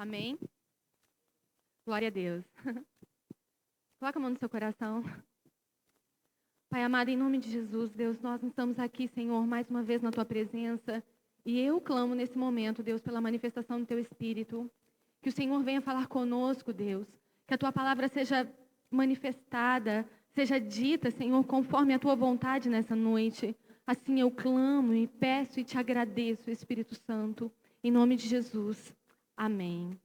Amém? Glória a Deus. Coloca a mão no seu coração. Pai amado, em nome de Jesus, Deus, nós estamos aqui, Senhor, mais uma vez na Tua presença. E eu clamo nesse momento, Deus, pela manifestação do Teu Espírito. Que o Senhor venha falar conosco, Deus. Que a Tua palavra seja manifestada, seja dita, Senhor, conforme a Tua vontade nessa noite. Assim eu clamo e peço e Te agradeço, Espírito Santo. Em nome de Jesus. Amém.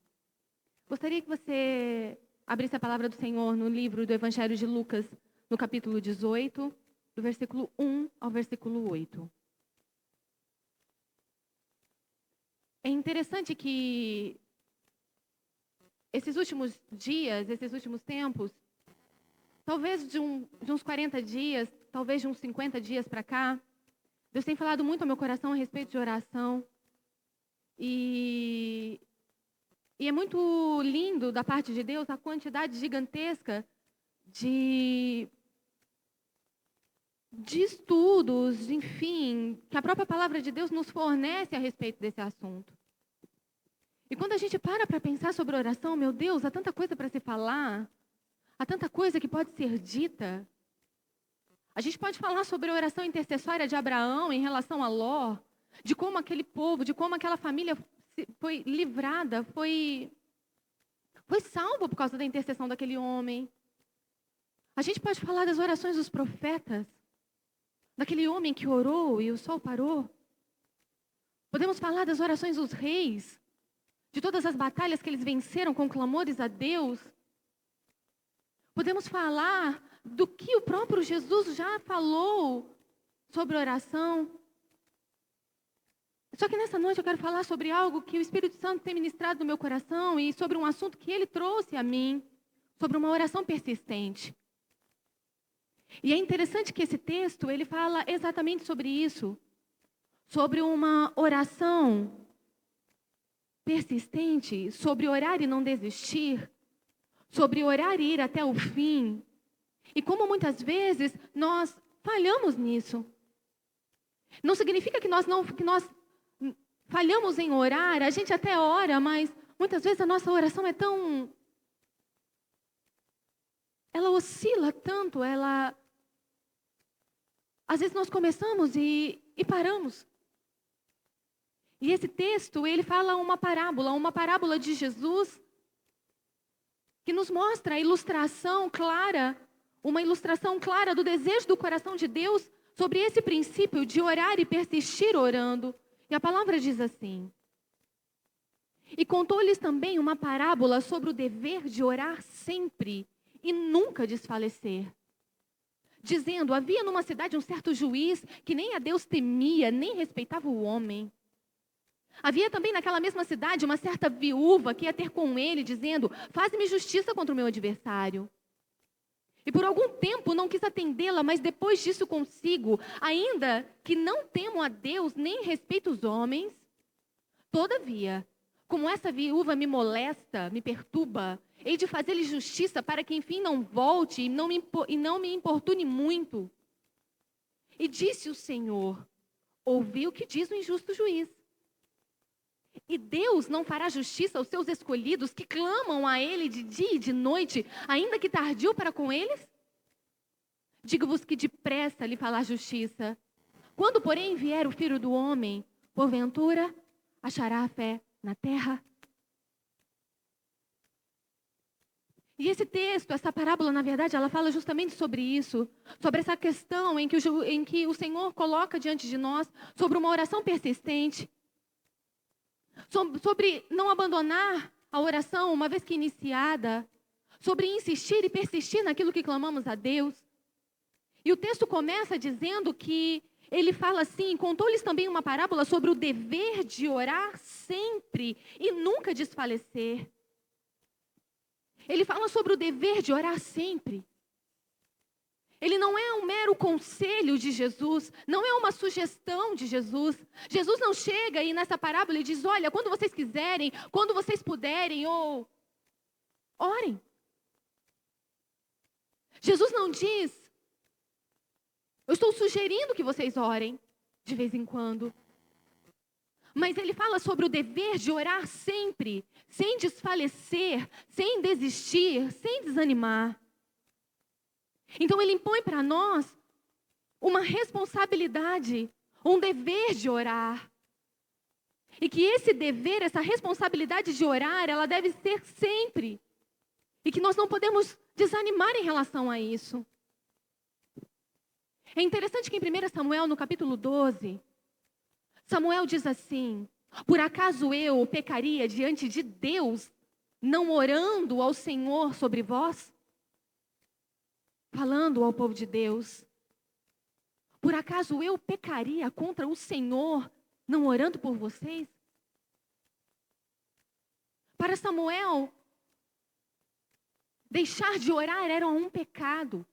Gostaria que você abrisse a palavra do Senhor no livro do Evangelho de Lucas, no capítulo 18, do versículo 1 ao versículo 8. É interessante que esses últimos dias, esses últimos tempos, talvez de uns 40 dias, talvez de uns 50 dias para cá, Deus tem falado muito ao meu coração a respeito de oração. E é muito lindo da parte de Deus a quantidade gigantesca de estudos, enfim, que a própria palavra de Deus nos fornece a respeito desse assunto. E quando a gente para pensar sobre oração, meu Deus, há tanta coisa para se falar, há tanta coisa que pode ser dita. A gente pode falar sobre a oração intercessória de Abraão em relação a Ló, de como aquele povo, de como aquela família foi livrada, foi salva por causa da intercessão daquele homem. A gente pode falar das orações dos profetas, daquele homem que orou e o sol parou. Podemos falar das orações dos reis, de todas as batalhas que eles venceram com clamores a Deus. Podemos falar do que o próprio Jesus já falou sobre oração. Só que nessa noite eu quero falar sobre algo que o Espírito Santo tem ministrado no meu coração e sobre um assunto que ele trouxe a mim, sobre uma oração persistente. E é interessante que esse texto, ele fala exatamente sobre isso, sobre uma oração persistente, sobre orar e não desistir, sobre orar e ir até o fim. E como muitas vezes nós falhamos nisso. Não significa que nós falhamos em orar, a gente até ora, mas muitas vezes a nossa oração é tão... ela oscila tanto, às vezes nós começamos e paramos. E esse texto, ele fala uma parábola de Jesus, que nos mostra a ilustração clara, uma ilustração clara do desejo do coração de Deus sobre esse princípio de orar e persistir orando. E a palavra diz assim: e contou-lhes também uma parábola sobre o dever de orar sempre e nunca desfalecer. Dizendo, havia numa cidade um certo juiz que nem a Deus temia, nem respeitava o homem. Havia também naquela mesma cidade uma certa viúva que ia ter com ele, dizendo, faz-me justiça contra o meu adversário. E por algum tempo não quis atendê-la, mas depois disso consigo, ainda que não temo a Deus, nem respeito os homens, todavia, como essa viúva me molesta, me perturba, hei de fazer-lhe justiça para que enfim não volte e não me importune muito. E disse o Senhor, ouvi o que diz o injusto juiz. E Deus não fará justiça aos seus escolhidos que clamam a Ele de dia e de noite, ainda que tardio para com eles? Digo-vos que depressa lhe falar justiça. Quando, porém, vier o Filho do Homem, porventura, achará a fé na terra? E esse texto, essa parábola, na verdade, ela fala justamente sobre isso, sobre essa questão em que o Senhor coloca diante de nós, sobre uma oração persistente, sobre não abandonar a oração uma vez que iniciada, sobre insistir e persistir naquilo que clamamos a Deus. E o texto começa dizendo que ele fala assim, contou-lhes também uma parábola sobre o dever de orar sempre e nunca desfalecer. Ele fala sobre o dever de orar sempre. Ele não é um mero conselho de Jesus, não é uma sugestão de Jesus. Jesus não chega e nessa parábola e diz, olha, quando vocês quiserem, quando vocês puderem, ou orem. Jesus não diz, eu estou sugerindo que vocês orem de vez em quando. Mas ele fala sobre o dever de orar sempre, sem desfalecer, sem desistir, sem desanimar. Então ele impõe para nós uma responsabilidade, um dever de orar. E que esse dever, essa responsabilidade de orar, ela deve ser sempre. E que nós não podemos desanimar em relação a isso. É interessante que em 1 Samuel, no capítulo 12, Samuel diz assim: por acaso eu pecaria diante de Deus, não orando ao Senhor sobre vós? Falando ao povo de Deus. Por acaso eu pecaria contra o Senhor, não orando por vocês? Para Samuel, deixar de orar era um pecado.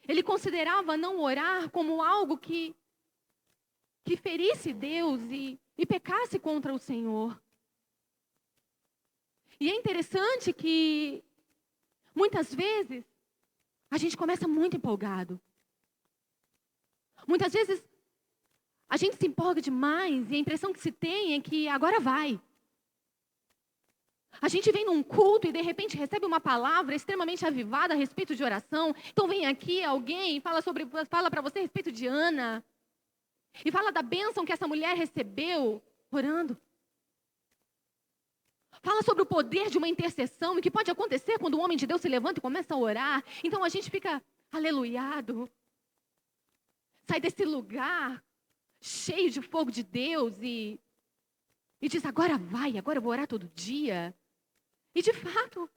Ele considerava não orar como algo que ferisse Deus e pecasse contra o Senhor. E é interessante que, muitas vezes, a gente começa muito empolgado. Muitas vezes, a gente se empolga demais e a impressão que se tem é que agora vai. A gente vem num culto e de repente recebe uma palavra extremamente avivada a respeito de oração. Então vem aqui alguém e fala para você a respeito de Ana. E fala da bênção que essa mulher recebeu orando. Fala sobre o poder de uma intercessão e que pode acontecer quando um homem de Deus se levanta e começa a orar. Então a gente fica aleluiado. Sai desse lugar cheio de fogo de Deus e diz, agora vai, agora eu vou orar todo dia. E de fato,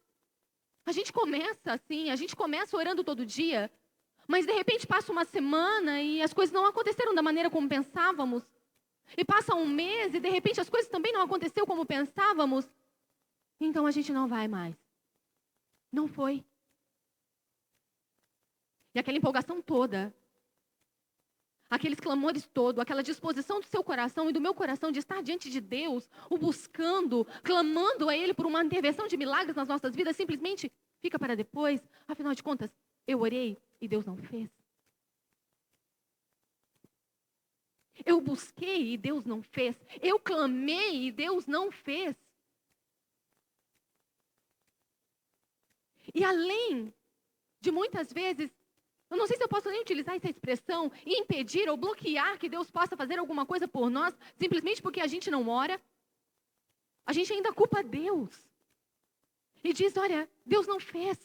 a gente começa assim, a gente começa orando todo dia, mas de repente passa uma semana e as coisas não aconteceram da maneira como pensávamos. E passa um mês e de repente as coisas também não aconteceram como pensávamos. Então a gente não vai mais. Não foi. E aquela empolgação toda, aqueles clamores todos, aquela disposição do seu coração e do meu coração de estar diante de Deus, o buscando, clamando a Ele por uma intervenção de milagres nas nossas vidas, simplesmente fica para depois. Afinal de contas, eu orei e Deus não fez. Eu busquei e Deus não fez. Eu clamei e Deus não fez. E além de muitas vezes, eu não sei se eu posso nem utilizar essa expressão, impedir ou bloquear que Deus possa fazer alguma coisa por nós, simplesmente porque a gente não ora, a gente ainda culpa Deus. E diz, olha, Deus não fez.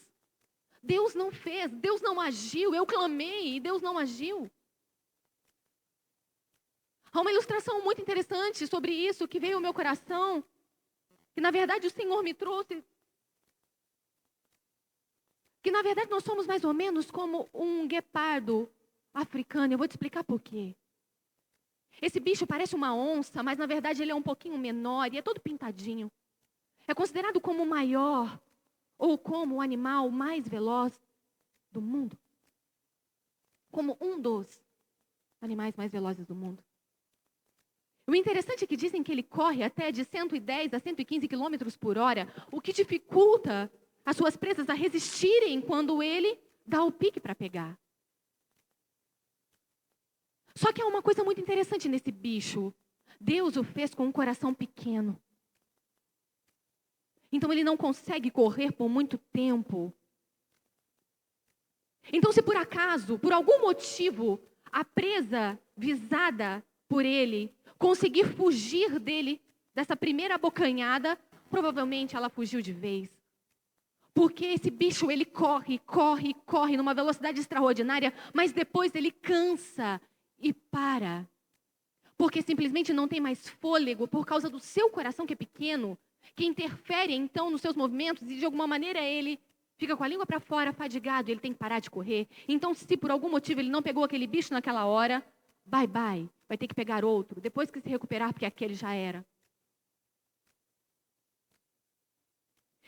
Deus não fez, Deus não agiu, eu clamei e Deus não agiu. Há uma ilustração muito interessante sobre isso que veio ao meu coração, que na verdade o Senhor me trouxe. Que na verdade nós somos mais ou menos como um guepardo africano. Eu vou te explicar por quê. Esse bicho parece uma onça, mas na verdade ele é um pouquinho menor e é todo pintadinho. É considerado como o maior ou como o animal mais veloz do mundo. Como um dos animais mais velozes do mundo. O interessante é que dizem que ele corre até de 110 a 115 quilômetros por hora, o que dificulta as suas presas a resistirem quando ele dá o pique para pegar. Só que há uma coisa muito interessante nesse bicho. Deus o fez com um coração pequeno. Então ele não consegue correr por muito tempo. Então se por acaso, por algum motivo, a presa visada por ele conseguir fugir dele, dessa primeira abocanhada, provavelmente ela fugiu de vez. Porque esse bicho, ele corre numa velocidade extraordinária, mas depois ele cansa e para. Porque simplesmente não tem mais fôlego por causa do seu coração que é pequeno, que interfere então nos seus movimentos e de alguma maneira ele fica com a língua para fora, fadigado, e ele tem que parar de correr. Então se por algum motivo ele não pegou aquele bicho naquela hora, bye, vai ter que pegar outro, depois que se recuperar, porque aquele já era.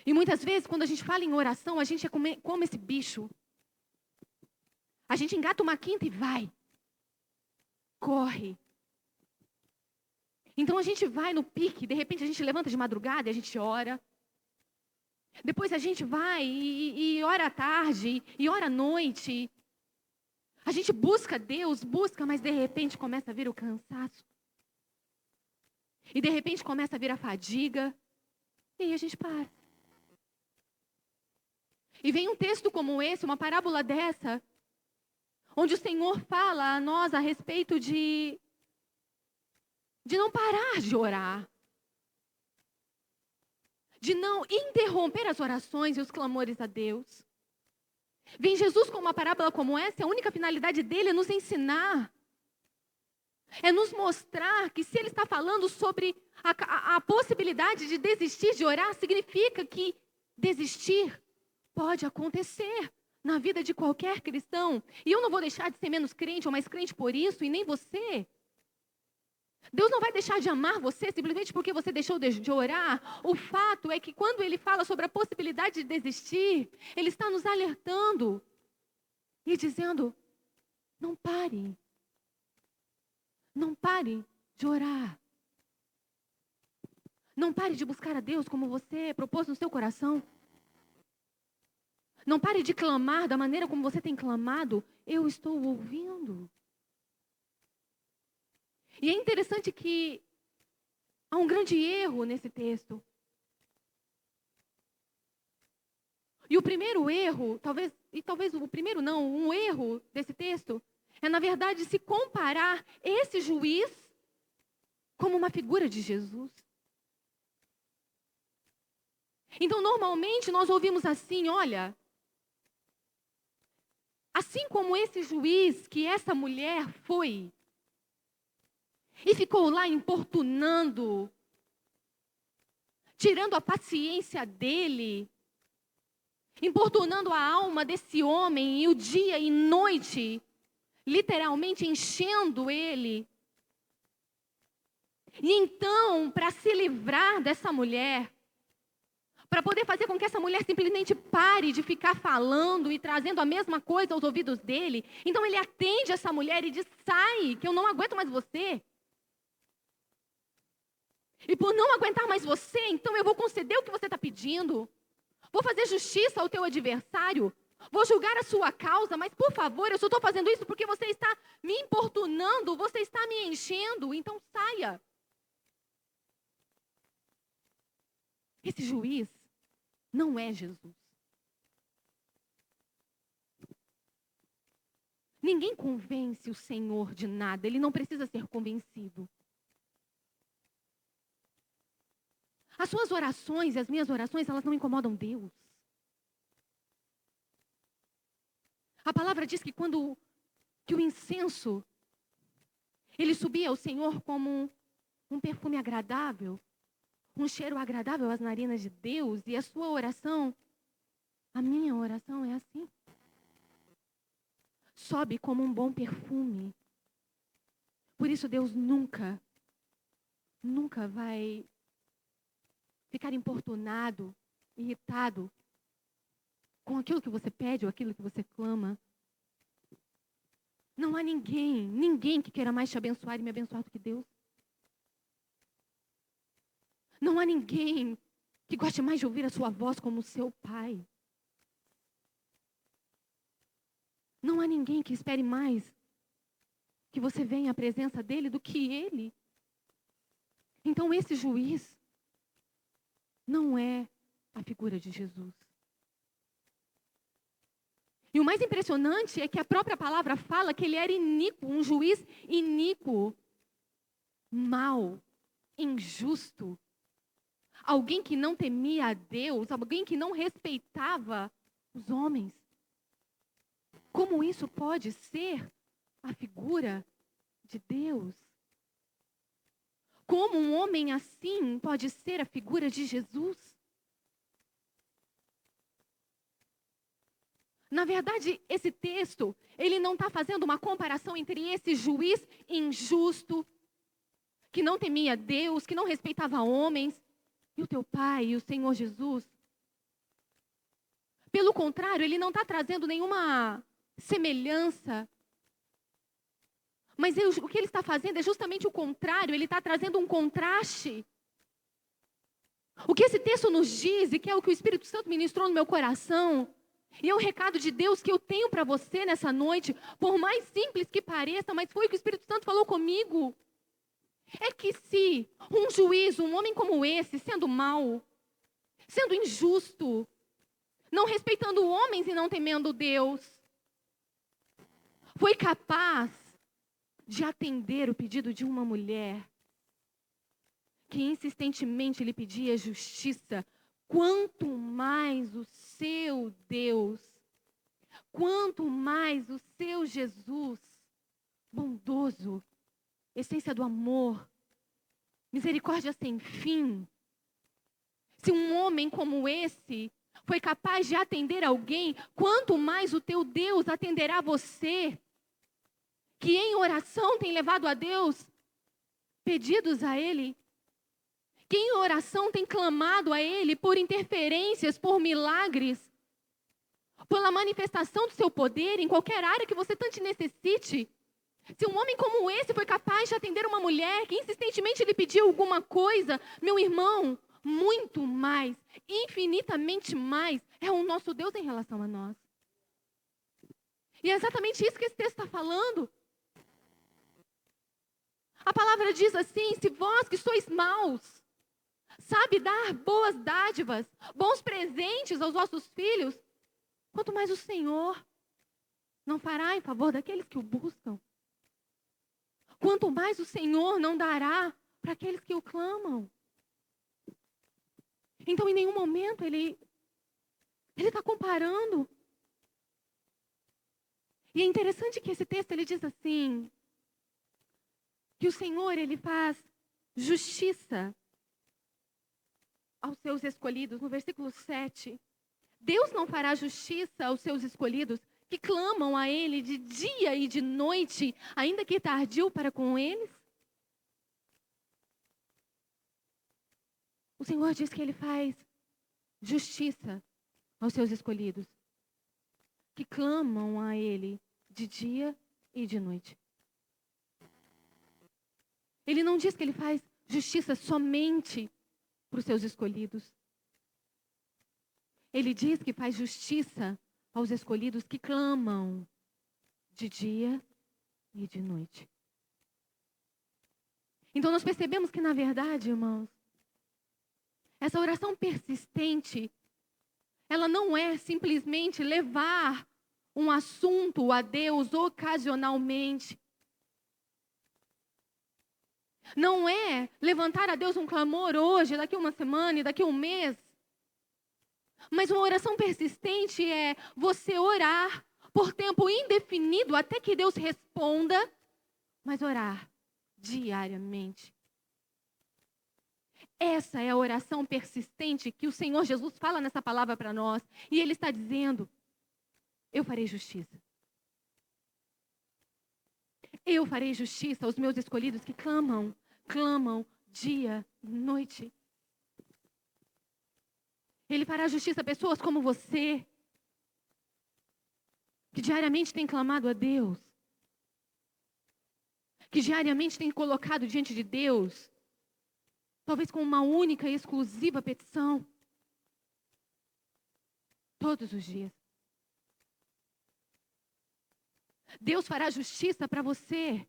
E muitas vezes, quando a gente fala em oração, a gente é como esse bicho. A gente engata uma quinta e vai. Corre. Então a gente vai no pique, de repente a gente levanta de madrugada e a gente ora. Depois a gente vai e ora à tarde, e ora à noite. A gente busca Deus, mas de repente começa a vir o cansaço. E de repente começa a vir a fadiga. E aí a gente para. E vem um texto como esse, uma parábola dessa, onde o Senhor fala a nós a respeito de não parar de orar. De não interromper as orações e os clamores a Deus. Vem Jesus com uma parábola como essa, a única finalidade dele é nos ensinar. É nos mostrar que se ele está falando sobre a possibilidade de desistir de orar, significa que desistir pode acontecer na vida de qualquer cristão. E eu não vou deixar de ser menos crente ou mais crente por isso, e nem você. Deus não vai deixar de amar você simplesmente porque você deixou de orar. O fato é que quando ele fala sobre a possibilidade de desistir, ele está nos alertando e dizendo, não pare. Não pare de orar. Não pare de buscar a Deus como você propôs no seu coração. Não pare de clamar da maneira como você tem clamado. Eu estou ouvindo. E é interessante que há um grande erro nesse texto. E o primeiro erro, talvez o primeiro não, um erro desse texto, é na verdade se comparar esse juiz como uma figura de Jesus. Então, normalmente nós ouvimos assim, olha, assim como esse juiz que essa mulher foi, e ficou lá importunando, tirando a paciência dele, importunando a alma desse homem, e o dia e noite, literalmente enchendo ele. E então, para se livrar dessa mulher, para poder fazer com que essa mulher simplesmente pare de ficar falando e trazendo a mesma coisa aos ouvidos dele, então ele atende essa mulher e diz, sai, que eu não aguento mais você. E por não aguentar mais você, então eu vou conceder o que você está pedindo. Vou fazer justiça ao teu adversário. Vou julgar a sua causa, mas por favor, eu só estou fazendo isso porque você está me importunando, você está me enchendo, então saia. Esse juiz não é Jesus. Ninguém convence o Senhor de nada, ele não precisa ser convencido. As suas orações e as minhas orações, elas não incomodam Deus. A palavra diz que quando o incenso, ele subia ao Senhor como um perfume agradável, um cheiro agradável às narinas de Deus, e a sua oração, a minha oração é assim. Sobe como um bom perfume. Por isso Deus nunca vai ficar importunado, irritado com aquilo que você pede ou aquilo que você clama. Não há ninguém que queira mais te abençoar e me abençoar do que Deus. Não há ninguém que goste mais de ouvir a sua voz como o seu Pai. Não há ninguém que espere mais que você venha à presença dele do que ele. Então esse juiz não é a figura de Jesus. E o mais impressionante é que a própria palavra fala que ele era iníquo, um juiz iníquo, mau, injusto. Alguém que não temia a Deus, alguém que não respeitava os homens. Como isso pode ser a figura de Deus? Como um homem assim pode ser a figura de Jesus? Na verdade, esse texto, ele não está fazendo uma comparação entre esse juiz injusto, que não temia Deus, que não respeitava homens, e o teu Pai, e o Senhor Jesus. Pelo contrário, ele não está trazendo nenhuma semelhança. Mas o que ele está fazendo é justamente o contrário, ele está trazendo um contraste. O que esse texto nos diz, e que é o que o Espírito Santo ministrou no meu coração, e é o recado de Deus que eu tenho para você nessa noite, por mais simples que pareça, mas foi o que o Espírito Santo falou comigo. É que se Um juiz, um homem como esse, sendo mau, sendo injusto, não respeitando homens e não temendo Deus, foi capaz de atender o pedido de uma mulher que insistentemente lhe pedia justiça. Quanto mais o seu Deus, quanto mais o seu Jesus, bondoso, essência do amor, misericórdia sem fim. Se um homem como esse foi capaz de atender alguém, quanto mais o teu Deus atenderá você, que em oração tem levado a Deus pedidos a Ele, que em oração tem clamado a Ele por interferências, por milagres, pela manifestação do seu poder em qualquer área que você tanto necessite. Se um homem como esse foi capaz de atender uma mulher que insistentemente lhe pediu alguma coisa, meu irmão, muito mais, infinitamente mais, é o nosso Deus em relação a nós. E é exatamente isso que esse texto está falando. A palavra diz assim: se vós que sois maus, sabe dar boas dádivas, bons presentes aos vossos filhos, quanto mais o Senhor não fará em favor daqueles que o buscam. Quanto mais o Senhor não dará para aqueles que o clamam. Então, em nenhum momento, ele está comparando. E é interessante que esse texto, ele diz assim, que o Senhor, ele faz justiça aos seus escolhidos. No versículo 7, Deus não fará justiça aos seus escolhidos, que clamam a Ele de dia e de noite, ainda que tardio para com eles? O Senhor diz que Ele faz justiça aos seus escolhidos, que clamam a Ele de dia e de noite. Ele não diz que Ele faz justiça somente para os seus escolhidos. Ele diz que faz justiça aos escolhidos que clamam de dia e de noite. Então nós percebemos que, na verdade, irmãos, essa oração persistente, ela não é simplesmente levar um assunto a Deus ocasionalmente. Não é levantar a Deus um clamor hoje, daqui uma semana e daqui um mês. Mas uma oração persistente é você orar por tempo indefinido até que Deus responda, mas orar diariamente. Essa é a oração persistente que o Senhor Jesus fala nessa palavra para nós. E Ele está dizendo: eu farei justiça. Eu farei justiça aos meus escolhidos que clamam dia e noite. Ele fará justiça a pessoas como você, que diariamente tem clamado a Deus, que diariamente tem colocado diante de Deus, talvez com uma única e exclusiva petição, todos os dias. Deus fará justiça para você,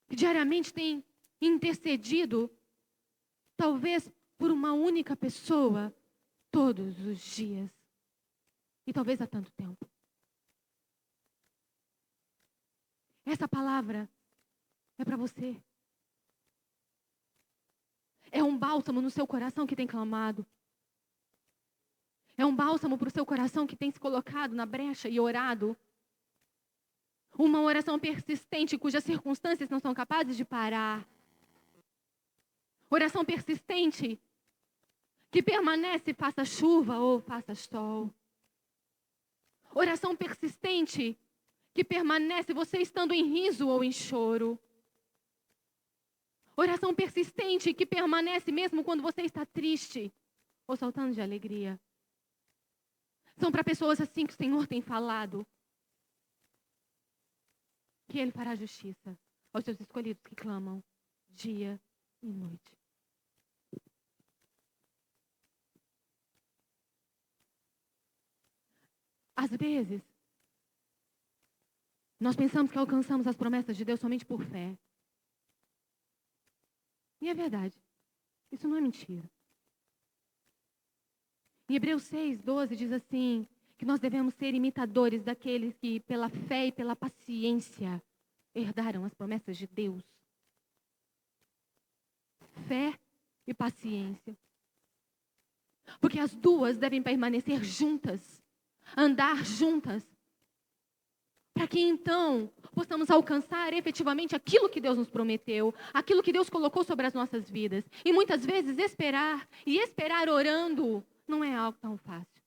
que diariamente tem intercedido, talvez por uma única pessoa, todos os dias. E talvez há tanto tempo. Essa palavra é para você. É um bálsamo no seu coração que tem clamado. É um bálsamo para o seu coração que tem se colocado na brecha e orado. Uma oração persistente cujas circunstâncias não são capazes de parar. Oração persistente que permanece faça chuva ou faça sol. Oração persistente que permanece você estando em riso ou em choro. Oração persistente que permanece mesmo quando você está triste ou saltando de alegria. São para pessoas assim que o Senhor tem falado. Que Ele fará justiça aos seus escolhidos que clamam dia e noite. Às vezes, nós pensamos que alcançamos as promessas de Deus somente por fé. E é verdade. Isso não é mentira. Em Hebreus 6:12 diz assim, que nós devemos ser imitadores daqueles que, pela fé e pela paciência, herdaram as promessas de Deus. Fé e paciência. Porque as duas devem permanecer juntas, andar juntas, para que então possamos alcançar efetivamente aquilo que Deus nos prometeu, aquilo que Deus colocou sobre as nossas vidas. E muitas vezes esperar orando, não é algo tão fácil.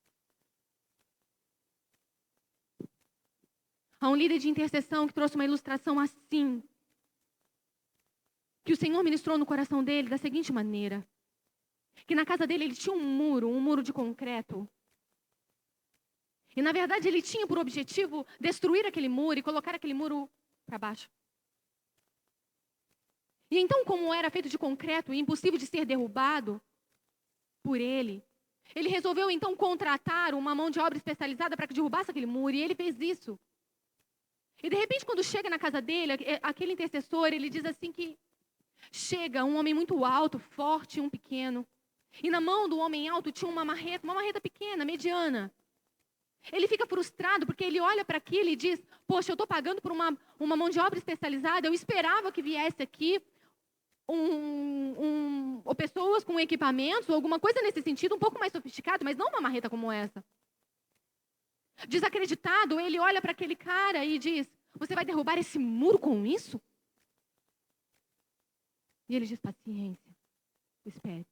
Há um líder de intercessão que trouxe uma ilustração assim, que o Senhor ministrou no coração dele da seguinte maneira, que na casa dele ele tinha um muro de concreto. E na verdade ele tinha por objetivo destruir aquele muro e colocar aquele muro para baixo. E então, como era feito de concreto e impossível de ser derrubado por ele resolveu então contratar uma mão de obra especializada para que derrubasse aquele muro, e ele fez isso. E de repente, quando chega na casa dele, aquele intercessor, ele diz assim que chega um homem muito alto, forte e um pequeno. E na mão do homem alto tinha uma marreta pequena, mediana. Ele fica frustrado porque ele olha para aquilo e diz, poxa, eu estou pagando por uma mão de obra especializada, eu esperava que viesse aqui ou pessoas com equipamentos, ou alguma coisa nesse sentido, um pouco mais sofisticado, mas não uma marreta como essa. Desacreditado, ele olha para aquele cara e diz, você vai derrubar esse muro com isso? E ele diz, paciência, espere.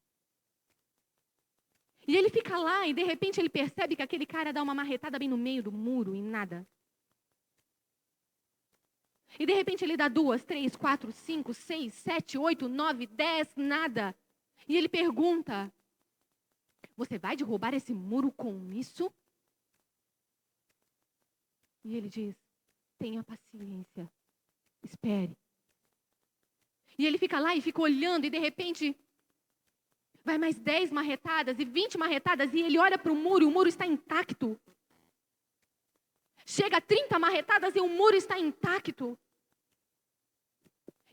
E ele fica lá e de repente ele percebe que aquele cara dá uma marretada bem no meio do muro e nada. E de repente ele dá 2, 3, 4, 5, 6, 7, 8, 9, 10, nada. E ele pergunta, você vai derrubar esse muro com isso? E ele diz, tenha paciência, espere. E ele fica lá e fica olhando e de repente vai mais 10 marretadas e 20 marretadas e ele olha para o muro e o muro está intacto. Chega a 30 marretadas e o muro está intacto.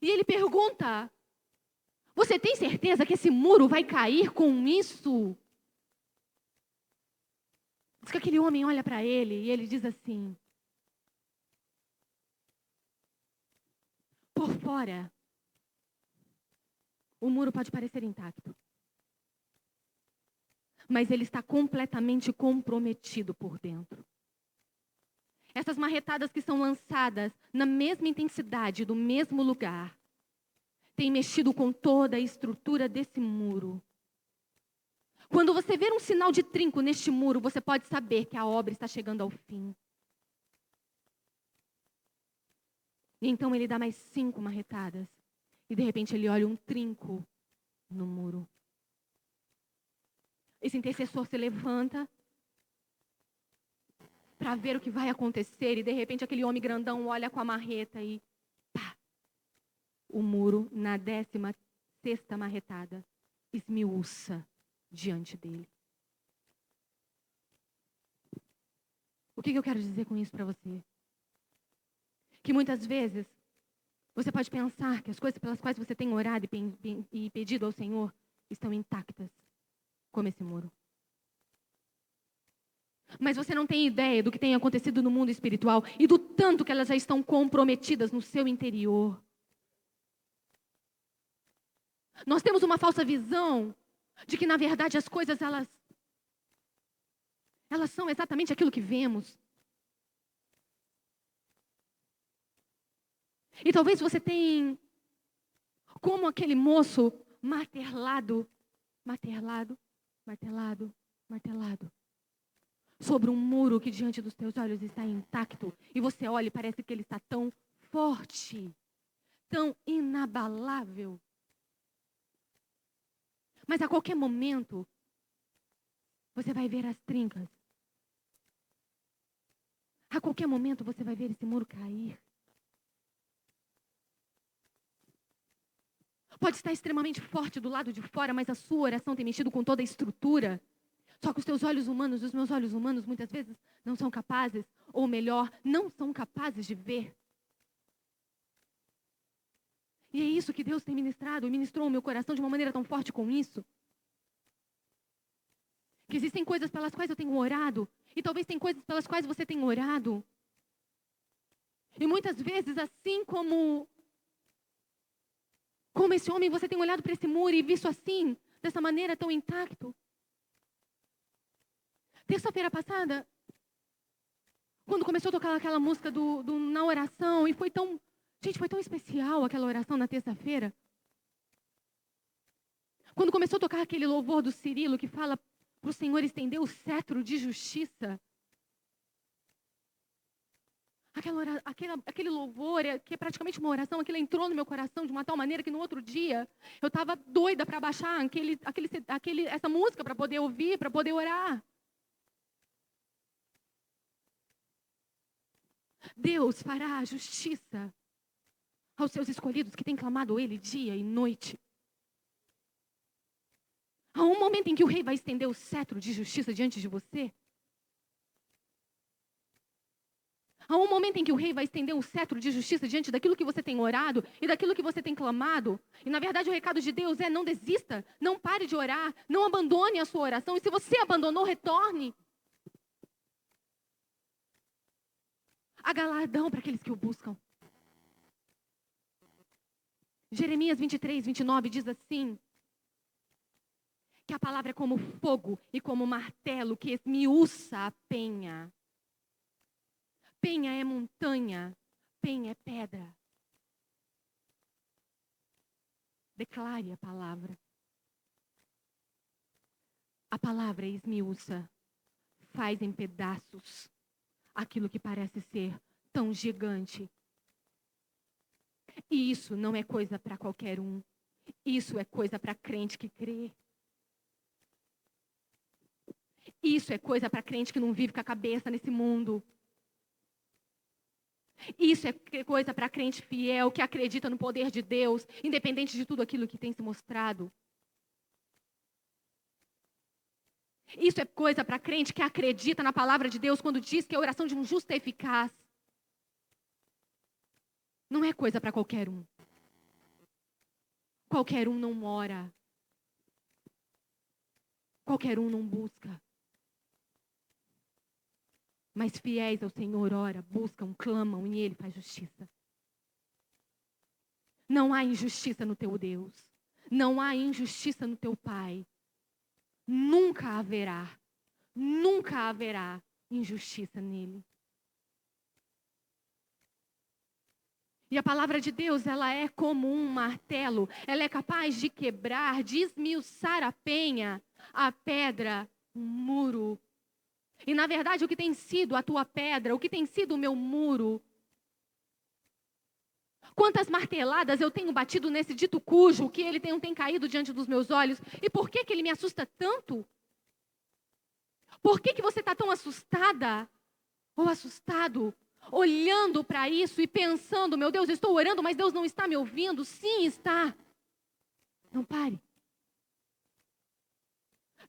E ele pergunta, você tem certeza que esse muro vai cair com isso? Diz que aquele homem olha para ele e ele diz assim, por fora, o muro pode parecer intacto. Mas ele está completamente comprometido por dentro. Essas marretadas que são lançadas na mesma intensidade, do mesmo lugar, têm mexido com toda a estrutura desse muro. Quando você ver um sinal de trinco neste muro, você pode saber que a obra está chegando ao fim. E então ele dá mais 5 marretadas. E de repente ele olha um trinco no muro. Esse intercessor se levanta para ver o que vai acontecer. E de repente aquele homem grandão olha com a marreta e pá! O muro, na 16ª marretada, esmiuça diante dele. O que eu quero dizer com isso para você? Que muitas vezes você pode pensar que as coisas pelas quais você tem orado e pedido ao Senhor estão intactas, como esse muro. Mas você não tem ideia do que tem acontecido no mundo espiritual e do tanto que elas já estão comprometidas no seu interior. Nós temos uma falsa visão de que, na verdade, as coisas, elas são exatamente aquilo que vemos. E talvez você tenha, como aquele moço, martelado sobre um muro que diante dos teus olhos está intacto. E você olha e parece que ele está tão forte, tão inabalável. Mas a qualquer momento, você vai ver as trincas. A qualquer momento, você vai ver esse muro cair. Pode estar extremamente forte do lado de fora, mas a sua oração tem mexido com toda a estrutura. Só que os teus olhos humanos, os meus olhos humanos, muitas vezes não são capazes, ou melhor, não são capazes de ver. E é isso que Deus tem ministrado e ministrou o meu coração de uma maneira tão forte com isso. Que existem coisas pelas quais eu tenho orado. E talvez tem coisas pelas quais você tem orado. E muitas vezes, assim como esse homem, você tem olhado para esse muro e visto assim, dessa maneira tão intacto. Terça-feira passada, quando começou a tocar aquela música na oração, e foi tão especial aquela oração na terça-feira. Quando começou a tocar aquele louvor do Cirilo, que fala para o Senhor estender o cetro de justiça. Aquele louvor, que é praticamente uma oração, aquilo entrou no meu coração de uma tal maneira que no outro dia eu estava doida para baixar essa música para poder ouvir, para poder orar. Deus fará a justiça aos seus escolhidos que têm clamado Ele dia e noite. Há um momento em que o rei vai estender o cetro de justiça diante de você. Há um momento em que o rei vai estender um cetro de justiça diante daquilo que você tem orado e daquilo que você tem clamado. E na verdade o recado de Deus é: não desista, não pare de orar, não abandone a sua oração. E se você abandonou, retorne. Há galardão para aqueles que o buscam. Jeremias 23, 29 diz assim: que a palavra é como fogo e como martelo que esmiuça a penha. Penha é montanha, penha é pedra. Declare a palavra. A palavra esmiuça, faz em pedaços aquilo que parece ser tão gigante. E isso não é coisa para qualquer um. Isso é coisa para crente que crê. Isso é coisa para crente que não vive com a cabeça nesse mundo. Isso é coisa para crente fiel, que acredita no poder de Deus, independente de tudo aquilo que tem se mostrado. Isso é coisa para crente que acredita na palavra de Deus quando diz que a oração de um justo é eficaz. Não é coisa para qualquer um. Qualquer um não ora. Qualquer um não busca. Mas fiéis ao Senhor ora, buscam, clamam e Ele faz justiça. Não há injustiça no teu Deus. Não há injustiça no teu Pai. Nunca haverá injustiça nele. E a palavra de Deus, ela é como um martelo. Ela é capaz de quebrar, de esmiuçar a penha, a pedra, um muro. E na verdade o que tem sido a tua pedra, o que tem sido o meu muro? Quantas marteladas eu tenho batido nesse dito cujo, que ele tem caído diante dos meus olhos. E por que ele me assusta tanto? Por que você está tão assustada ou assustado, olhando para isso e pensando: meu Deus, eu estou orando, mas Deus não está me ouvindo? Sim, está. Não pare.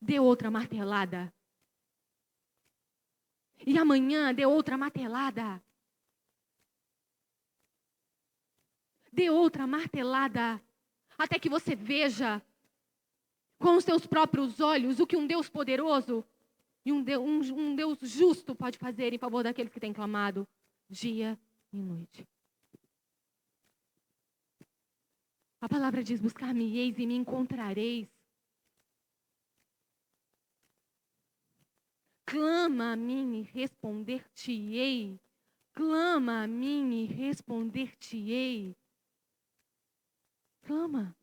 Dê outra martelada. E amanhã dê outra martelada. Dê outra martelada. Até que você veja com os seus próprios olhos o que um Deus poderoso e um Deus justo pode fazer em favor daqueles que têm clamado dia e noite. A palavra diz: buscar-me-eis e me encontrareis. Clama a mim e responder-te-ei. Clama a mim e responder-te-ei. Clama.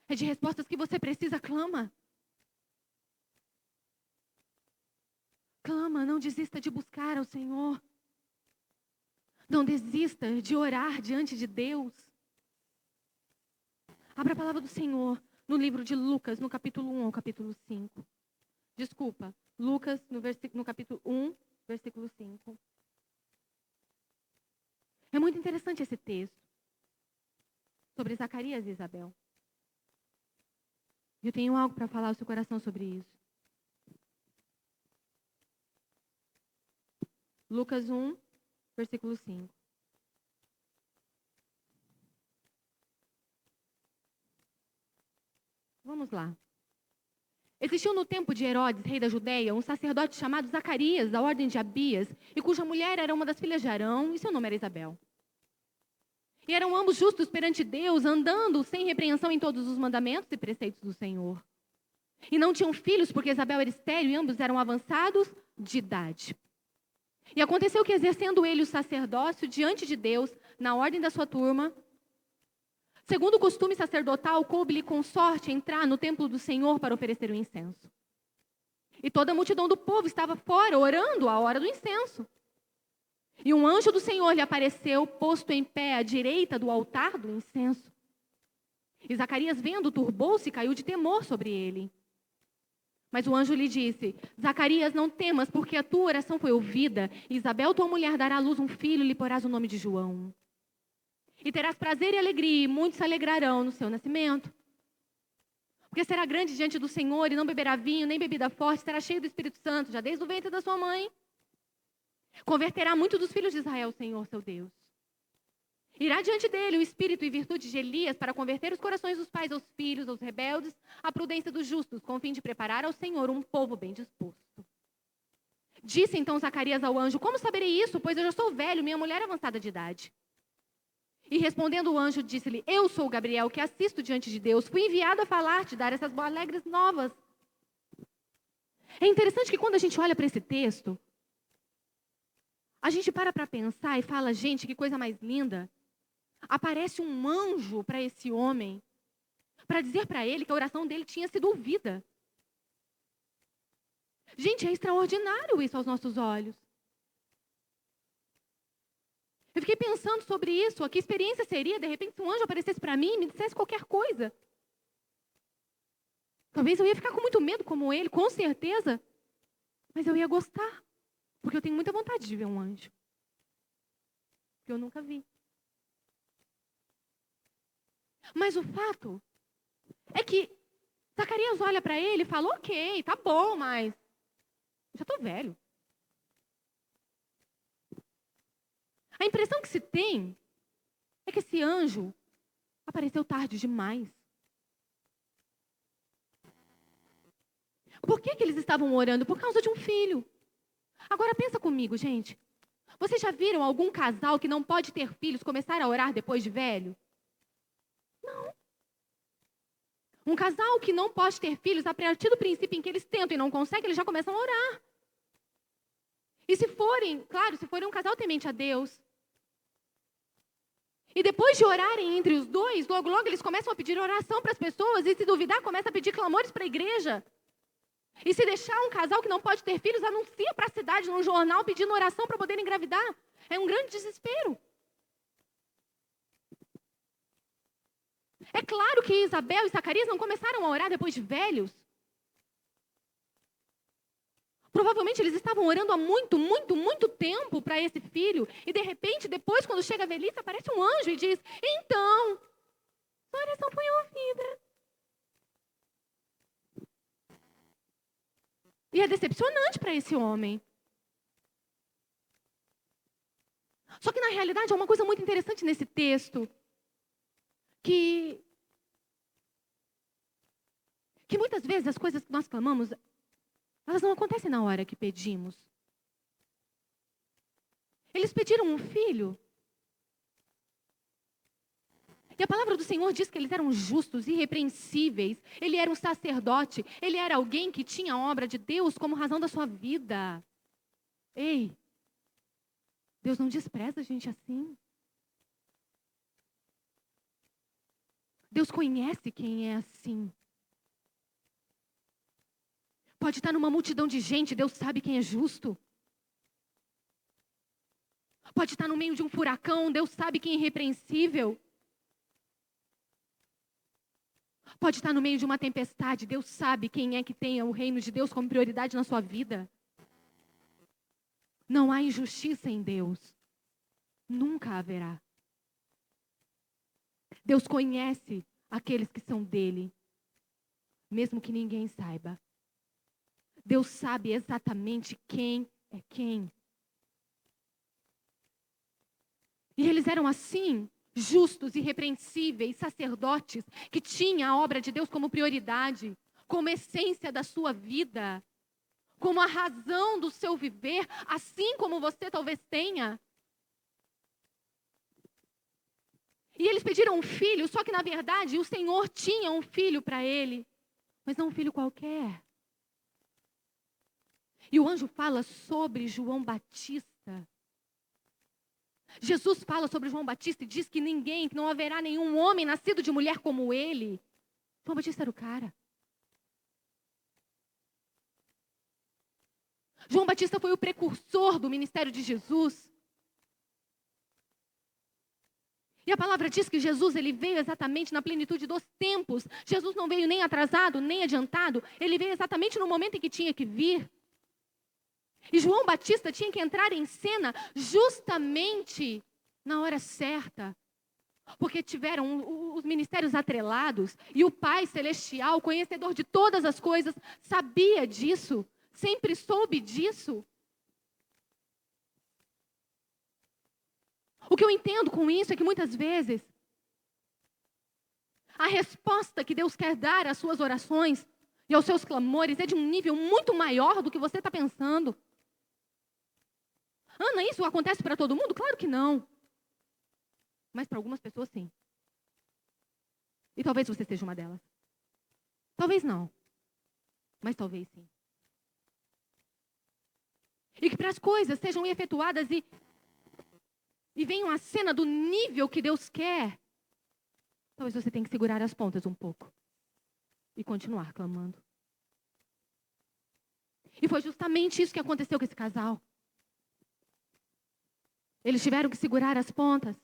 É de respostas que você precisa, clama. Clama, não desista de buscar ao Senhor. Não desista de orar diante de Deus. Abra a palavra do Senhor no livro de Lucas, no capítulo 1 ao capítulo 5. Desculpa, Lucas no capítulo 1, versículo 5. É muito interessante esse texto sobre Zacarias e Isabel. Eu tenho algo para falar ao seu coração sobre isso. Lucas 1, versículo 5. Vamos lá. Existiu no tempo de Herodes, rei da Judeia, um sacerdote chamado Zacarias, da ordem de Abias, e cuja mulher era uma das filhas de Arão, e seu nome era Isabel. E eram ambos justos perante Deus, andando sem repreensão em todos os mandamentos e preceitos do Senhor. E não tinham filhos, porque Isabel era estéril e ambos eram avançados de idade. E aconteceu que, exercendo ele o sacerdócio diante de Deus, na ordem da sua turma, segundo o costume sacerdotal, coube-lhe com sorte entrar no templo do Senhor para oferecer o incenso. E toda a multidão do povo estava fora, orando à hora do incenso. E um anjo do Senhor lhe apareceu, posto em pé à direita do altar do incenso. E Zacarias, vendo, turbou-se e caiu de temor sobre ele. Mas o anjo lhe disse: Zacarias, não temas, porque a tua oração foi ouvida. E Isabel, tua mulher, dará à luz um filho, e lhe porás o nome de João. E terás prazer e alegria, e muitos se alegrarão no seu nascimento. Porque será grande diante do Senhor, e não beberá vinho, nem bebida forte, será cheio do Espírito Santo, já desde o ventre da sua mãe. Converterá muitos dos filhos de Israel ao Senhor, seu Deus. Irá diante dele o espírito e virtude de Elias para converter os corações dos pais aos filhos, aos rebeldes, à prudência dos justos, com o fim de preparar ao Senhor um povo bem disposto. Disse então Zacarias ao anjo: como saberei isso? Pois eu já sou velho, minha mulher é avançada de idade. E respondendo o anjo, disse-lhe: eu sou Gabriel, que assisto diante de Deus. Fui enviado a falar-te, dar essas boas alegres novas. É interessante que quando a gente olha para esse texto, a gente para pensar e fala: gente, que coisa mais linda. Aparece um anjo para esse homem, para dizer para ele que a oração dele tinha sido ouvida. Gente, é extraordinário isso aos nossos olhos. Eu fiquei pensando sobre isso. Que experiência seria, de repente, se um anjo aparecesse para mim e me dissesse qualquer coisa? Talvez eu ia ficar com muito medo como ele, com certeza. Mas eu ia gostar. Porque eu tenho muita vontade de ver um anjo. Que eu nunca vi. Mas o fato é que Zacarias olha para ele e fala: ok, tá bom, mas já estou velho. A impressão que se tem é que esse anjo apareceu tarde demais. Por que eles estavam orando? Por causa de um filho. Agora pensa comigo, gente. Vocês já viram algum casal que não pode ter filhos começar a orar depois de velho? Não. Um casal que não pode ter filhos, a partir do princípio em que eles tentam e não conseguem, eles já começam a orar. E se forem, claro, se forem um casal temente a Deus, e depois de orarem entre os dois, logo eles começam a pedir oração para as pessoas, e se duvidar, começa a pedir clamores para a igreja. E se deixar um casal que não pode ter filhos, anuncia para a cidade, num jornal, pedindo oração para poder engravidar. É um grande desespero. É claro que Isabel e Zacarias não começaram a orar depois de velhos. Provavelmente eles estavam orando há muito tempo para esse filho. E de repente, depois, quando chega a velhice, aparece um anjo e diz: então, sua oração foi ouvida. E é decepcionante para esse homem. Só que na realidade há uma coisa muito interessante nesse texto. Que muitas vezes as coisas que nós clamamos, elas não acontecem na hora que pedimos. Eles pediram um filho. E a palavra do Senhor diz que eles eram justos, irrepreensíveis. Ele era um sacerdote. Ele era alguém que tinha a obra de Deus como razão da sua vida. Ei, Deus não despreza a gente assim. Deus conhece quem é assim. Pode estar numa multidão de gente, Deus sabe quem é justo. Pode estar no meio de um furacão, Deus sabe quem é irrepreensível. Pode estar no meio de uma tempestade, Deus sabe quem é que tem o reino de Deus como prioridade na sua vida. Não há injustiça em Deus. Nunca haverá. Deus conhece aqueles que são dele, mesmo que ninguém saiba. Deus sabe exatamente quem é quem. E eles eram assim, justos, irrepreensíveis, sacerdotes, que tinha a obra de Deus como prioridade, como essência da sua vida, como a razão do seu viver, assim como você talvez tenha. E eles pediram um filho, só que na verdade o Senhor tinha um filho para ele, mas não um filho qualquer. E o anjo fala sobre João Batista. Jesus fala sobre João Batista e diz que não haverá nenhum homem nascido de mulher como ele. João Batista era o cara. João Batista foi o precursor do ministério de Jesus. E a palavra diz que Jesus ele veio exatamente na plenitude dos tempos. Jesus não veio nem atrasado, nem adiantado. Ele veio exatamente no momento em que tinha que vir. E João Batista tinha que entrar em cena justamente na hora certa. Porque tiveram os ministérios atrelados. E o Pai Celestial, conhecedor de todas as coisas, sabia disso. Sempre soube disso. O que eu entendo com isso é que muitas vezes a resposta que Deus quer dar às suas orações e aos seus clamores é de um nível muito maior do que você está pensando. Ana, isso acontece para todo mundo? Claro que não. Mas para algumas pessoas sim. E talvez você seja uma delas. Talvez não. Mas talvez sim. E que para as coisas sejam efetuadas e venham à cena do nível que Deus quer, talvez você tenha que segurar as pontas um pouco. E continuar clamando. E foi justamente isso que aconteceu com esse casal. Eles tiveram que segurar as pontas.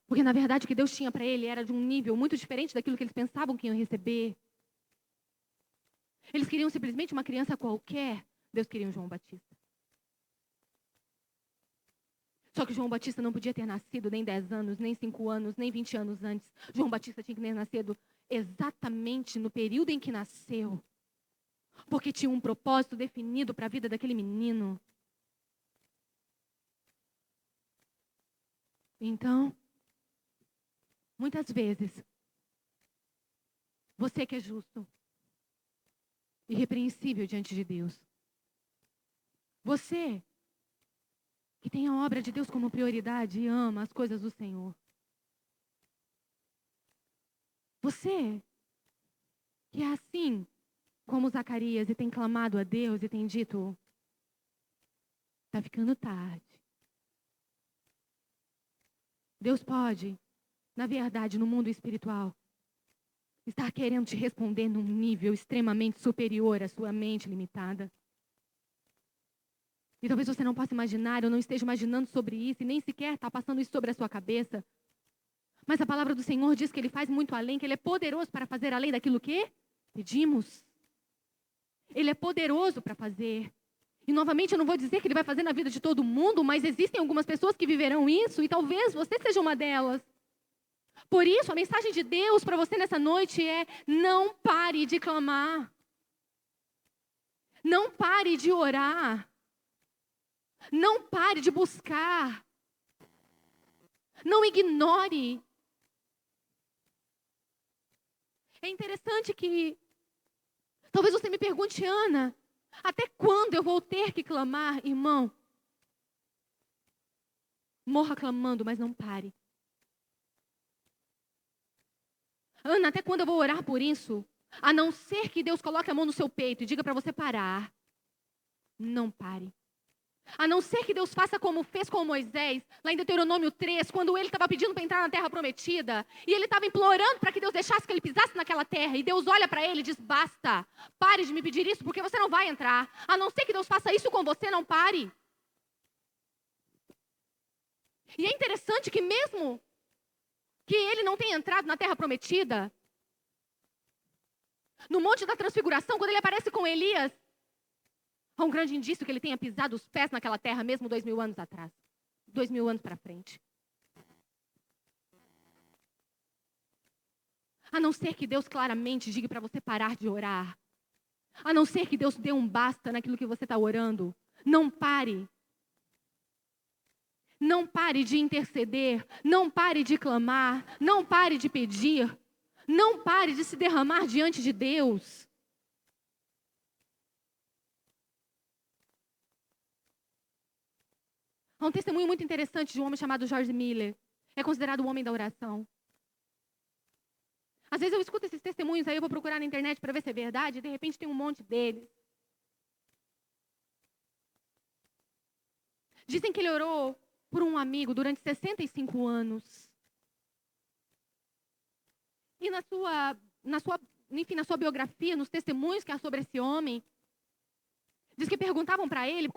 Porque na verdade o que Deus tinha para ele era de um nível muito diferente daquilo que eles pensavam que iam receber. Eles queriam simplesmente uma criança qualquer. Deus queria um João Batista. Só que João Batista não podia ter nascido nem 10 anos, nem 5 anos, nem 20 anos antes. João Batista tinha que ter nascido exatamente no período em que nasceu. Porque tinha um propósito definido para a vida daquele menino. Então, muitas vezes, você que é justo, irrepreensível diante de Deus, você que tem a obra de Deus como prioridade e ama as coisas do Senhor, você que é assim como Zacarias e tem clamado a Deus e tem dito, está ficando tarde. Deus pode, na verdade, no mundo espiritual, estar querendo te responder num nível extremamente superior à sua mente limitada. E talvez você não possa imaginar, ou não esteja imaginando sobre isso, e nem sequer está passando isso sobre a sua cabeça. Mas a palavra do Senhor diz que Ele faz muito além, que Ele é poderoso para fazer além daquilo que pedimos. Ele é poderoso para fazer. E novamente eu não vou dizer que Ele vai fazer na vida de todo mundo, mas existem algumas pessoas que viverão isso, e talvez você seja uma delas. Por isso, a mensagem de Deus para você nessa noite é: não pare de clamar. Não pare de orar. Não pare de buscar. Não ignore. É interessante que talvez você me pergunte, Ana, até quando eu vou ter que clamar? Irmão, morra clamando, mas não pare. Ana, até quando eu vou orar por isso? A não ser que Deus coloque a mão no seu peito e diga para você parar. Não pare. A não ser que Deus faça como fez com Moisés, lá em Deuteronômio 3, quando ele estava pedindo para entrar na terra prometida, e ele estava implorando para que Deus deixasse que ele pisasse naquela terra, e Deus olha para ele e diz, basta, pare de me pedir isso, porque você não vai entrar. A não ser que Deus faça isso com você, não pare. E é interessante que mesmo que ele não tenha entrado na terra prometida, no Monte da Transfiguração, quando ele aparece com Elias, há um grande indício que ele tenha pisado os pés naquela terra mesmo 2000 anos atrás. 2000 anos para frente. A não ser que Deus claramente diga para você parar de orar. A não ser que Deus dê um basta naquilo que você está orando. Não pare. Não pare de interceder, não pare de clamar, não pare de pedir, não pare de se derramar diante de Deus. Há um testemunho muito interessante de um homem chamado George Miller. É considerado o homem da oração. Às vezes eu escuto esses testemunhos aí, eu vou procurar na internet para ver se é verdade, e de repente tem um monte deles. Dizem que ele orou por um amigo durante 65 anos. E na sua biografia, nos testemunhos que há sobre esse homem, diz que perguntavam para ele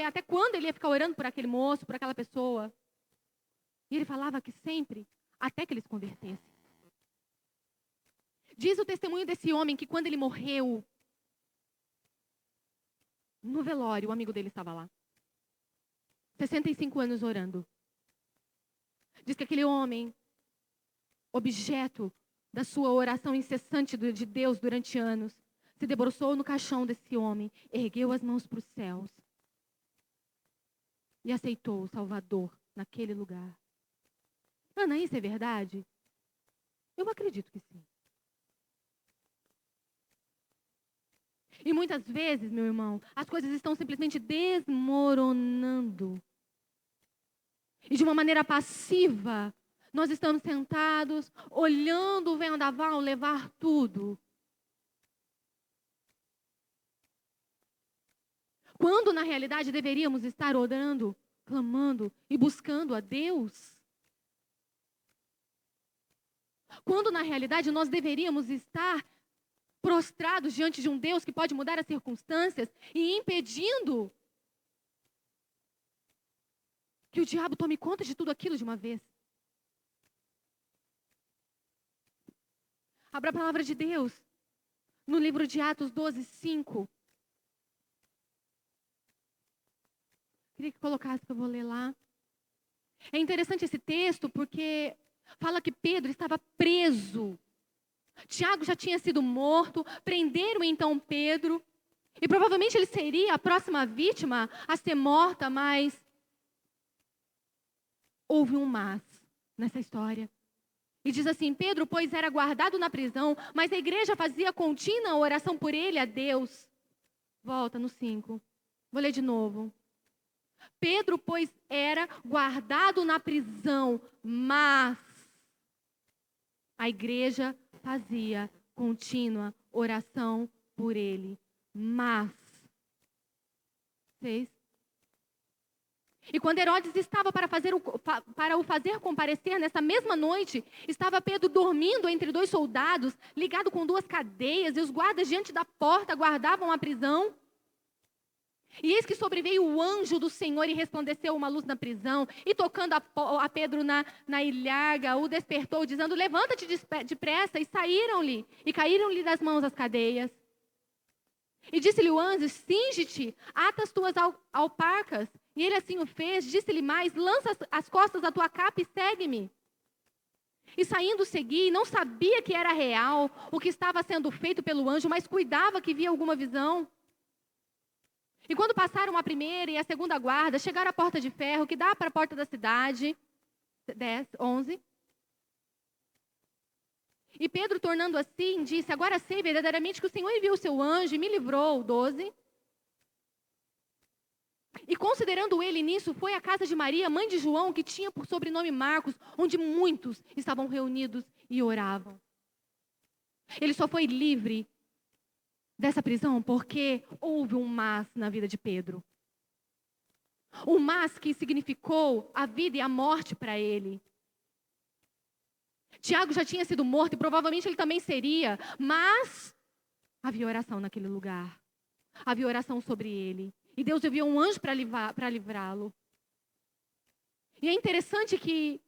até quando ele ia ficar orando por aquele moço, por aquela pessoa. E ele falava que sempre, até que ele se convertesse. Diz o testemunho desse homem que quando ele morreu, no velório, o amigo dele estava lá. 65 anos orando. Diz que aquele homem, objeto da sua oração incessante de Deus durante anos, se debruçou no caixão desse homem, ergueu as mãos para os céus e aceitou o Salvador naquele lugar. Ana, isso é verdade? Eu acredito que sim. E muitas vezes, meu irmão, as coisas estão simplesmente desmoronando. E de uma maneira passiva, nós estamos sentados, olhando o vendaval levar tudo. Quando, na realidade, deveríamos estar orando, clamando e buscando a Deus. Quando, na realidade, nós deveríamos estar prostrados diante de um Deus que pode mudar as circunstâncias e impedindo que o diabo tome conta de tudo aquilo de uma vez. Abra a palavra de Deus no livro de Atos 12, 5. Queria que colocasse que eu vou ler lá. É interessante esse texto porque fala que Pedro estava preso. Tiago já tinha sido morto, prenderam então Pedro. E provavelmente ele seria a próxima vítima a ser morta, mas houve um mas nessa história. E diz assim, Pedro, pois era guardado na prisão, mas a igreja fazia contínua oração por ele a Deus. Volta no 5. Vou ler de novo. Pedro, pois era guardado na prisão, mas a igreja fazia contínua oração por ele. Mas. 6. E quando Herodes estava para o fazer comparecer, nessa mesma noite, estava Pedro dormindo entre 2 soldados, ligado com 2 cadeias, e os guardas diante da porta guardavam a prisão. E eis que sobreveio o anjo do Senhor e resplandeceu uma luz na prisão, e tocando a Pedro na ilharga, o despertou, dizendo, levanta-te depressa, e saíram-lhe, e caíram-lhe das mãos as cadeias. E disse-lhe o anjo, cinge-te, ata as tuas alparcas. E ele assim o fez, disse-lhe mais, lança as costas da tua capa e segue-me. E saindo segui, não sabia que era real o que estava sendo feito pelo anjo, mas cuidava que via alguma visão. E quando passaram a primeira e a segunda guarda, chegaram à porta de ferro, que dá para a porta da cidade. 10, 11. E Pedro, tornando assim, disse, agora sei verdadeiramente que o Senhor enviou o seu anjo e me livrou. 12. E considerando ele nisso, foi à casa de Maria, mãe de João, que tinha por sobrenome Marcos, onde muitos estavam reunidos e oravam. Ele só foi livre dessa prisão porque houve um mas na vida de Pedro. Um mas que significou a vida e a morte para ele. Tiago já tinha sido morto e provavelmente ele também seria, mas havia oração naquele lugar. Havia oração sobre ele. E Deus enviou um anjo para livrá-lo. E é interessante que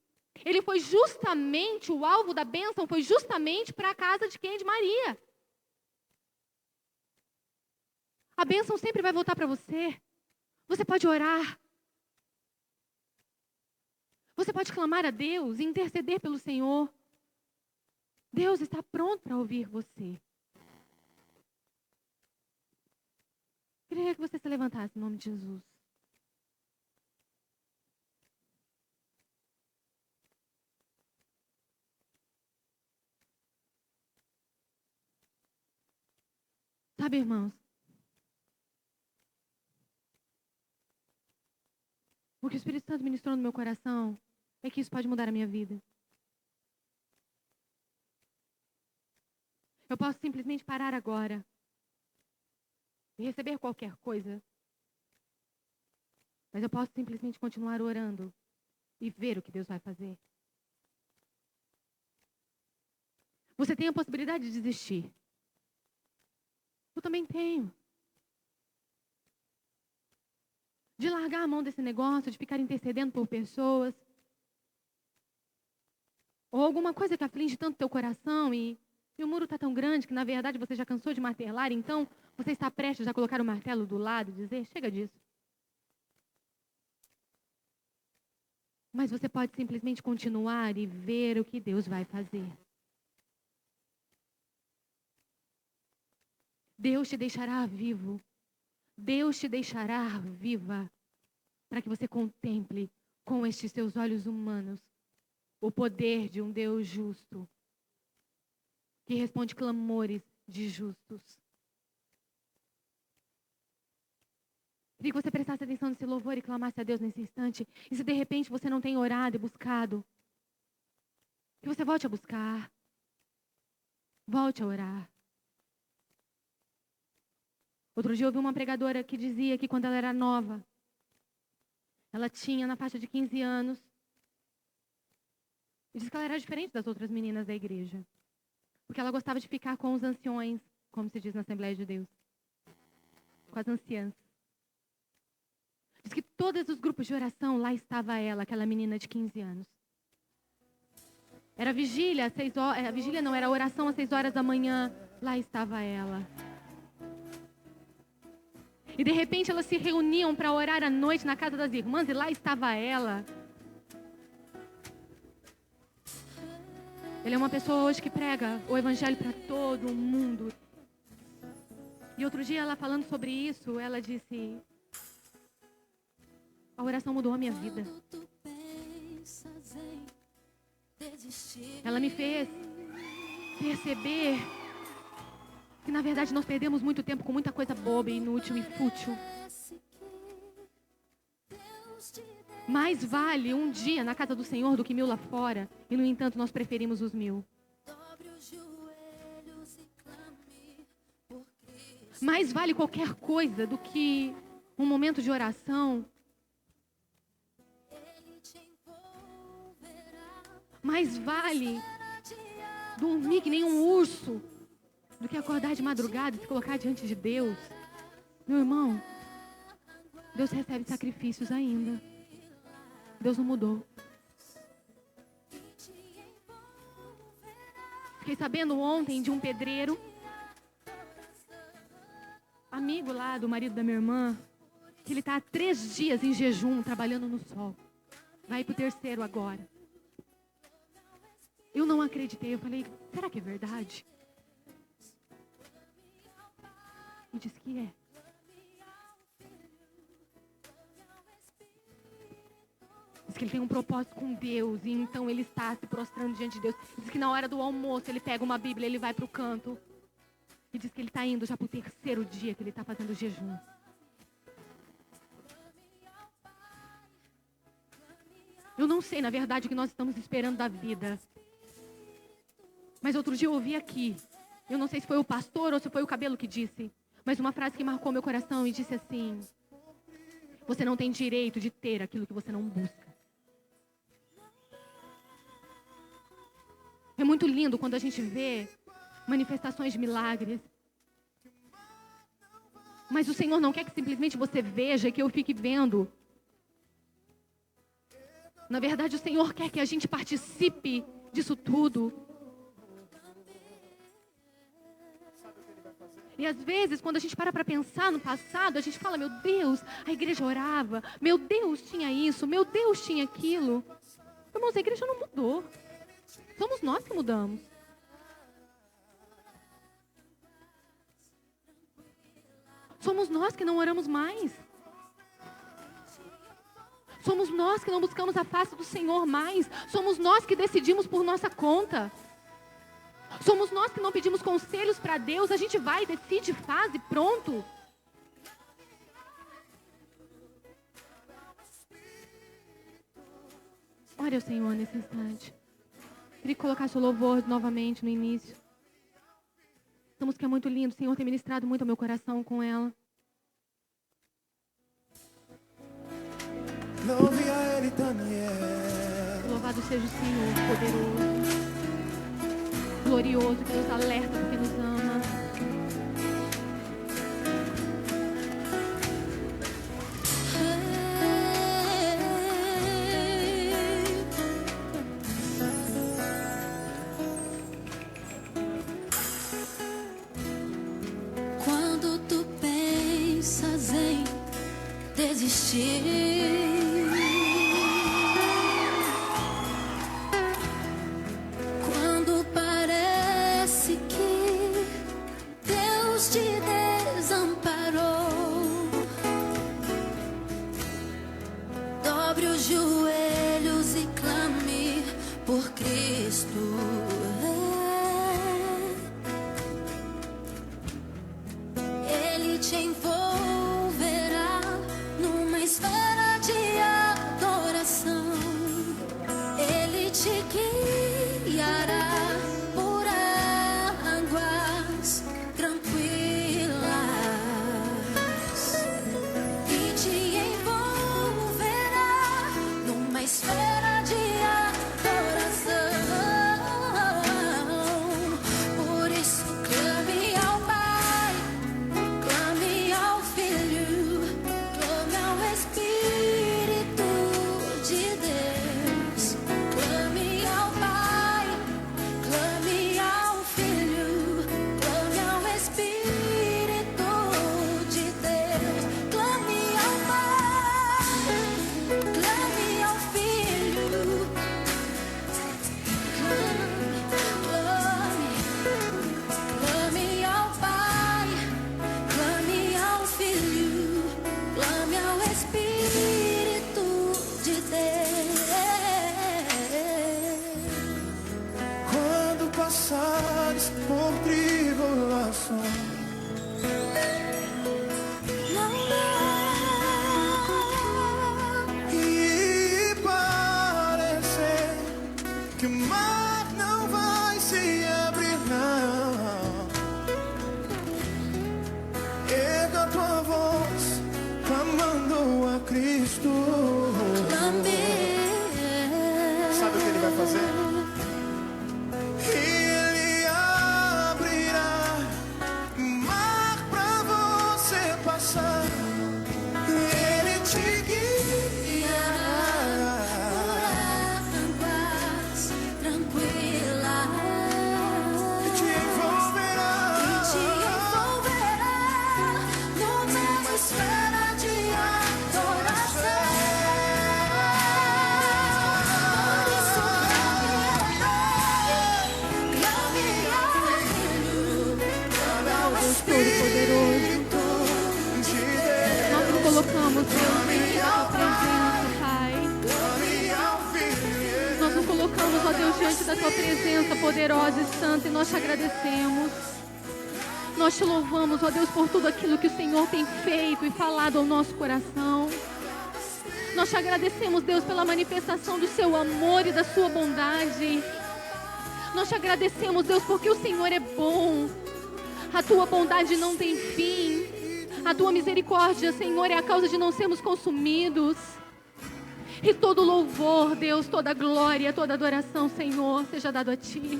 ele foi justamente, o alvo da bênção foi justamente para a casa de quem? De Maria. A bênção sempre vai voltar para você. Você pode orar. Você pode clamar a Deus e interceder pelo Senhor. Deus está pronto para ouvir você. Queria que você se levantasse em nome de Jesus. Sabe, irmãos? O que o Espírito Santo ministrou no meu coração é que isso pode mudar a minha vida. Eu posso simplesmente parar agora e receber qualquer coisa. Mas eu posso simplesmente continuar orando e ver o que Deus vai fazer. Você tem a possibilidade de desistir. Eu também tenho. De largar a mão desse negócio, de ficar intercedendo por pessoas. Ou alguma coisa que aflige tanto teu coração e o muro está tão grande que, na verdade, você já cansou de martelar, então você está prestes a colocar o martelo do lado e dizer, chega disso. Mas você pode simplesmente continuar e ver o que Deus vai fazer. Deus te deixará vivo. Deus te deixará viva para que você contemple com estes seus olhos humanos o poder de um Deus justo que responde clamores de justos. Queria que você prestasse atenção nesse louvor e clamasse a Deus nesse instante. E se de repente você não tem orado e buscado, que você volte a buscar. Volte a orar. Outro dia eu ouvi uma pregadora que dizia que quando ela era nova, ela tinha na faixa de 15 anos, e disse que ela era diferente das outras meninas da igreja. Porque ela gostava de ficar com os anciões, como se diz na Assembleia de Deus. Com as anciãs. Diz que todos os grupos de oração, lá estava ela, aquela menina de 15 anos. Era vigília, às 6 horas, a vigília não, era oração às 6 horas da manhã, lá estava ela. E de repente elas se reuniam para orar à noite na casa das irmãs e lá estava ela. Ela é uma pessoa hoje que prega o evangelho para todo mundo. E outro dia ela falando sobre isso, ela disse: a oração mudou a minha vida. Ela me fez perceber que na verdade nós perdemos muito tempo com muita coisa boba, inútil e fútil. Mais vale um dia na casa do Senhor do que 1000 lá fora. E no entanto nós preferimos os 1000. Mais vale qualquer coisa do que um momento de oração. Mais vale dormir que nem um urso do que acordar de madrugada e se colocar diante de Deus. Meu irmão, Deus recebe sacrifícios ainda. Deus não mudou. Fiquei sabendo ontem de um pedreiro, amigo lá do marido da minha irmã, que ele está há 3 dias em jejum, trabalhando no sol. Vai para o 3º agora. Eu não acreditei. Eu falei, será que é verdade? E disse que é. Diz que ele tem um propósito com Deus e então ele está se prostrando diante de Deus. Diz que na hora do almoço ele pega uma Bíblia, ele vai para o canto. E diz que ele está indo já para o 3º dia que ele está fazendo jejum. Eu não sei, na verdade, o que nós estamos esperando da vida. Mas outro dia eu ouvi aqui, eu não sei se foi o pastor ou se foi o cabelo que disse, mas uma frase que marcou meu coração e disse assim: você não tem direito de ter aquilo que você não busca. É muito lindo quando a gente vê manifestações de milagres. Mas o Senhor não quer que simplesmente você veja e que eu fique vendo. Na verdade, o Senhor quer que a gente participe disso tudo. E às vezes, quando a gente para pensar no passado, a gente fala, meu Deus, a igreja orava, meu Deus tinha isso, meu Deus tinha aquilo. Irmãos, a igreja não mudou. Somos nós que mudamos. Somos nós que não oramos mais. Somos nós que não buscamos a face do Senhor mais. Somos nós que decidimos por nossa conta. Somos nós que não pedimos conselhos para Deus. A gente vai, decide, faz e pronto. Ore ao Senhor nesse instante. Queria colocar seu louvor novamente no início. Essa música é muito linda. O Senhor tem ministrado muito ao meu coração com ela. Louvado seja o Senhor, poderoso, glorioso, que nos alerta porque nos ama. Quando tu pensas em desistir, Ele te envolverá numa esfera de adoração. Ele te guiará por águas tranquilas e te envolverá numa esfera de adoração. Por isso clame ao Pai, clame ao Filho, clame ao Espírito de Deus. Clame ao Pai, clame ao Filho, clame ao Espírito de Deus. Clame ao Pai, clame ao Filho, clame ao Pai, clame ao Filho, clame ao Espírito de Deus. Quando passares por tribulação, Não dá. e parecer que o mar não vai se abrir, não, erga tua voz, clamando a Cristo. Sabe o que Ele vai fazer? Ele abrirá o mar pra você passar. Ele te guiará. Águas tranquilas E te envolverá. numa esfera de adoração. Por isso clame ao Filho, clame ao Deus Todo-Poderoso, De Deus, nós nos colocamos, Deus, diante da tua presença, Pai. clame ao Filho. Nós nos colocamos, ó Deus, diante da tua presença poderosa e santa, e nós te agradecemos. Nós te louvamos, ó Deus, por tudo aquilo que o Senhor tem feito e falado ao nosso coração. Nós te agradecemos, Deus, pela manifestação do seu amor e da sua bondade. Nós te agradecemos, Deus, porque o Senhor é bom. A tua bondade não tem fim. A tua misericórdia, Senhor, é a causa de não sermos consumidos. E todo louvor, Deus, toda glória, toda adoração, Senhor, seja dado a Ti.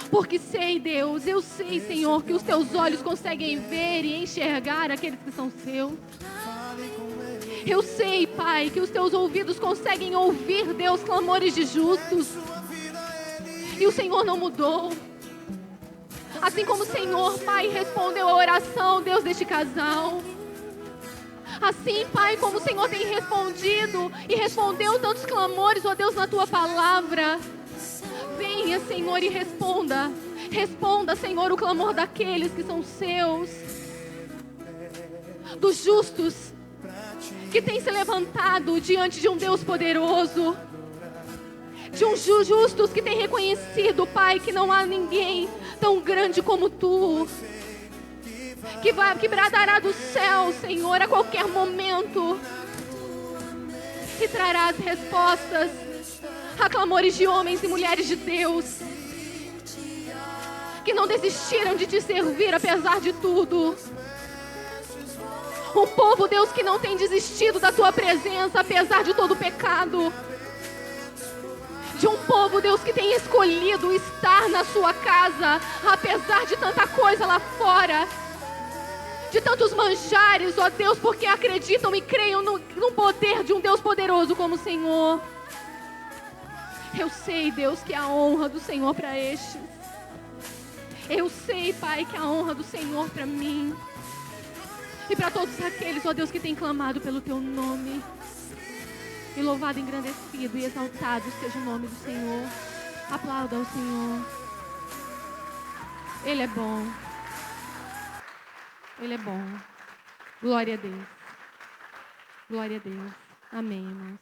Porque sei, Deus, eu sei, Senhor, que os Teus olhos conseguem ver e enxergar aqueles que são Seus. Eu sei, Pai, que os Teus ouvidos conseguem ouvir, Deus, clamores de justos. E o Senhor não mudou. Assim como o Senhor, Pai, respondeu a oração, Deus, deste casal. Assim, Pai, como o Senhor tem respondido e respondeu tantos clamores, ó Deus, na Tua palavra. Venha, Senhor, e responda. Responda, Senhor, o clamor daqueles que são Seus. Dos justos que têm se levantado diante de um Deus poderoso. De uns justos que têm reconhecido, Pai, que não há ninguém tão grande como Tu. Que bradará do céu, Senhor, a qualquer momento. E trarás respostas a clamores de homens e mulheres de Deus. Que não desistiram de Te servir apesar de tudo. Um povo, Deus, que não tem desistido da Tua presença apesar de todo o pecado. De um povo, Deus, que tem escolhido estar na Sua casa apesar de tanta coisa lá fora. De tantos manjares, ó Deus, porque acreditam e creiam no poder de um Deus poderoso como o Senhor. Eu sei, Deus, que a honra do Senhor para estes. Eu sei, Pai, que a honra do Senhor para mim. E para todos aqueles, ó Deus, que têm clamado pelo Teu nome. E louvado, engrandecido e exaltado seja o nome do Senhor. Aplauda ao Senhor. Ele é bom. Ele é bom. Glória a Deus. Glória a Deus. Amém, irmãos.